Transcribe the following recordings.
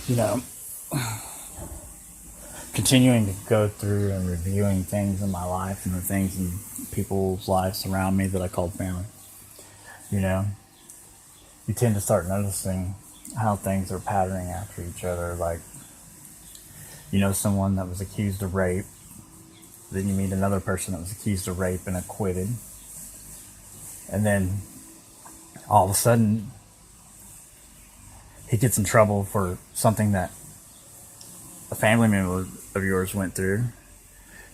you know, continuing to go through and reviewing things in my life and the things in people's lives around me that I called family, you know, you tend to start noticing how things are patterning after each other. Like, you know, someone that was accused of rape, then you meet another person that was accused of rape and acquitted, and then all of a sudden he gets in trouble for something that a family member of yours went through.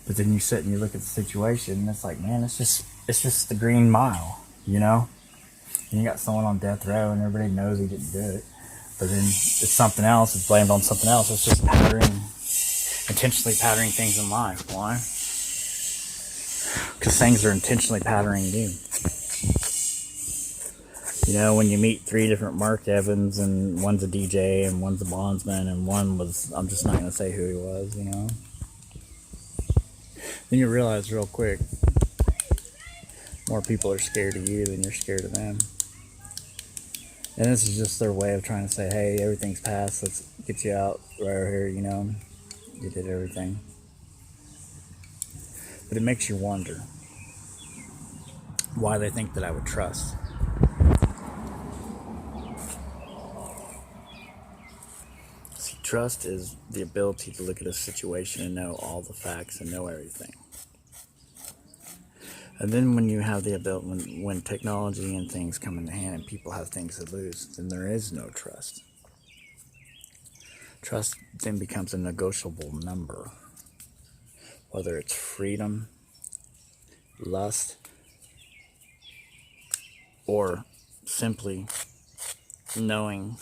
But then you sit and you look at the situation and it's like, man, it's just the Green Mile, you know? And you got someone on death row and everybody knows he didn't do it. But then it's something else, it's blamed on something else. It's just intentionally patterning things in life. Why? Because things are intentionally patterning you. You know, when you meet three different Mark Evans, and one's a DJ, and one's a bondsman, and one was, I'm just not going to say who he was, you know. Then you realize real quick, more people are scared of you than you're scared of them. And this is just their way of trying to say, hey, everything's past, let's get you out right here, you know. You did everything. But it makes you wonder why they think that I would trust. See, trust is the ability to look at a situation and know all the facts and know everything. And then when you have the ability, when technology and things come into hand and people have things to lose, then there is no trust. Trust then becomes a negotiable number. Whether it's freedom, lust, or simply knowing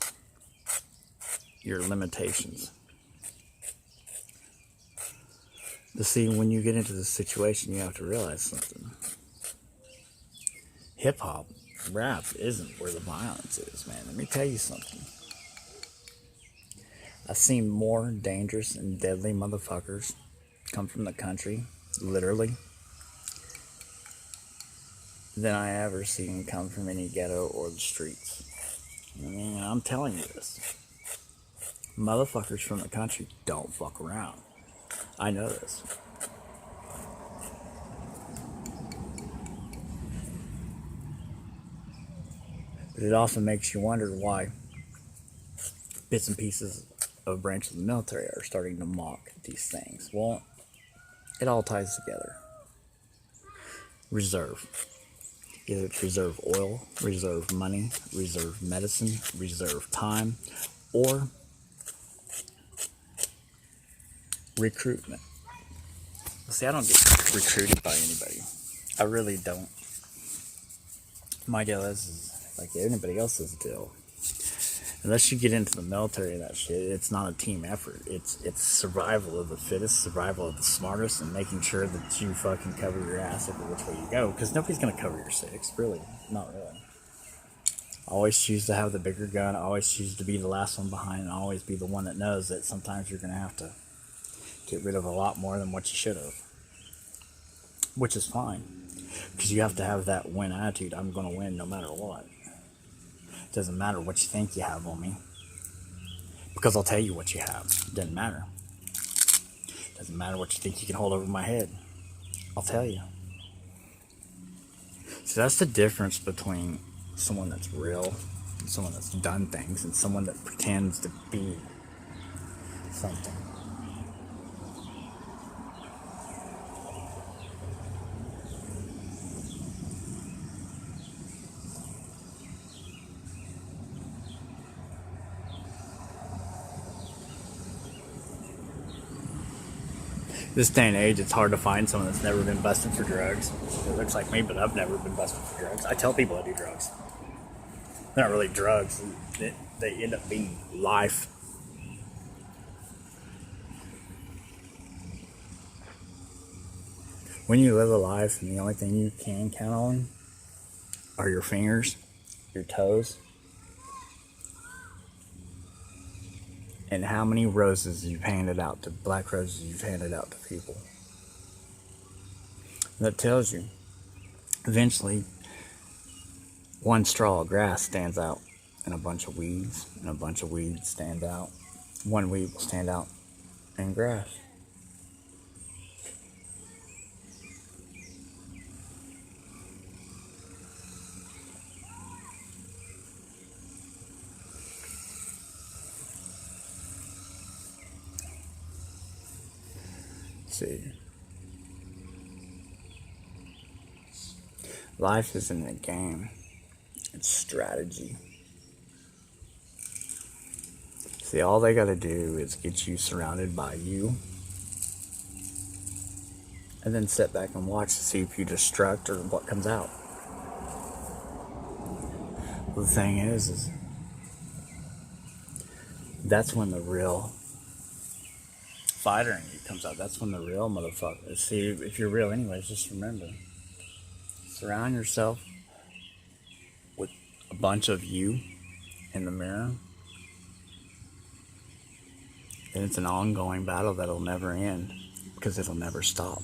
your limitations. But see, when you get into this situation, you have to realize something. Hip-hop, rap isn't where the violence is, man. Let me tell you something. I've seen more dangerous and deadly motherfuckers come from the country, literally, than I ever seen come from any ghetto or the streets. I mean, I'm telling you this. Motherfuckers from the country don't fuck around. I know this. But it also makes you wonder why bits and pieces of a branch of the military are starting to mock these things. Well, it all ties together. Reserve. Either it's reserve oil, reserve money, reserve medicine, reserve time, or recruitment. See, I don't get recruited by anybody. I really don't. My deal is like anybody else's deal. Unless you get into the military and that shit, it's not a team effort. It's survival of the fittest, survival of the smartest, and making sure that you fucking cover your ass every which way you go. Because nobody's going to cover your six, really. Not really. Always choose to have the bigger gun. Always choose to be the last one behind. And always be the one that knows that sometimes you're going to have to get rid of a lot more than what you should have. Which is fine. Because you have to have that win attitude. I'm going to win no matter what. It doesn't matter what you think you have on me. Because I'll tell you what you have. It doesn't matter. It doesn't matter what you think you can hold over my head. I'll tell you. So that's the difference between someone that's real, and someone that's done things, and someone that pretends to be something. This day and age, it's hard to find someone that's never been busted for drugs. It looks like me, but I've never been busted for drugs. I tell people I do drugs. They're not really drugs. They end up being life. When you live a life and the only thing you can count on are your fingers, your toes, and how many roses you've handed out to, black roses you've handed out to people. That tells you, eventually, one straw of grass stands out, and a bunch of weeds, and a bunch of weeds stand out, one weed will stand out in grass. See, life isn't a game, it's strategy. See, all they gotta do is get you surrounded by you, and then sit back and watch to see if you destruct or what comes out. The thing is that's when the real fighter in you comes out. That's when the real motherfucker. See, if you're real anyways, just remember, surround yourself with a bunch of you in the mirror, and it's an ongoing battle that'll never end because it'll never stop.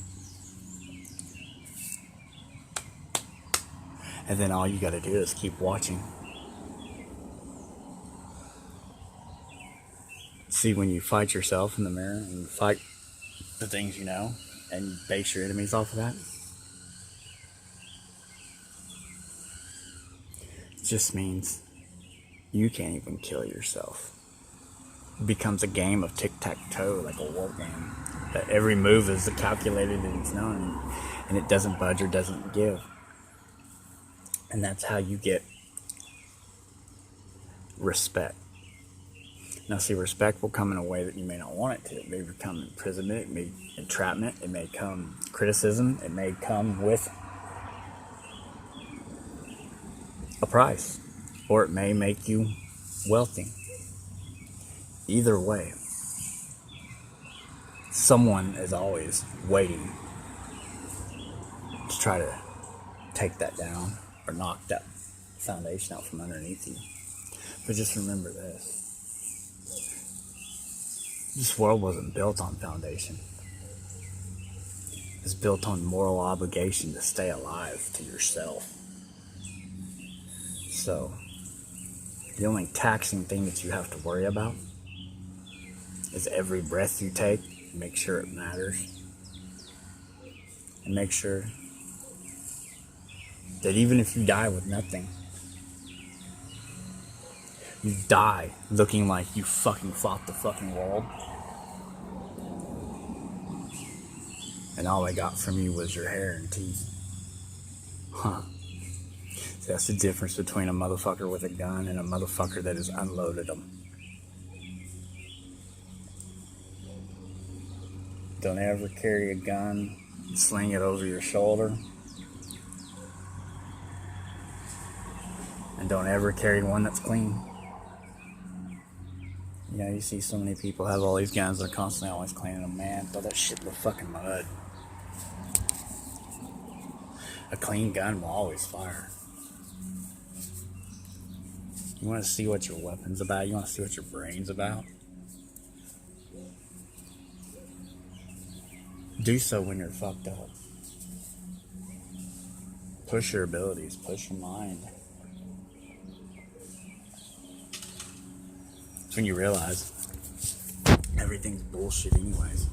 And then all you gotta do is keep watching. See, when you fight yourself in the mirror and you fight the things you know and you base your enemies off of that, it just means you can't even kill yourself. It becomes a game of tic-tac-toe, like a war game. That every move is calculated and it's known, and it doesn't budge or doesn't give. And that's how you get respect. Now, see, respect will come in a way that you may not want it to. It may become imprisonment, it may entrapment, it may come criticism, it may come with a price, or it may make you wealthy. Either way, someone is always waiting to try to take that down or knock that foundation out from underneath you. But just remember this. This world wasn't built on foundation. It's built on moral obligation to stay alive to yourself. So, the only taxing thing that you have to worry about is every breath you take. Make sure it matters. And make sure that even if you die with nothing, you die looking like you fucking fought the fucking world. And all I got from you was your hair and teeth. Huh. See, that's the difference between a motherfucker with a gun and a motherfucker that has unloaded them. Don't ever carry a gun, sling it over your shoulder. And don't ever carry one that's clean. You know, you see so many people have all these guns, they're constantly always cleaning them. Man, throw that shit in the fucking mud. A clean gun will always fire. You want to see what your weapon's about? You want to see what your brain's about? Do so when you're fucked up. Push your abilities, push your mind. It's when you realize everything's bullshit anyways.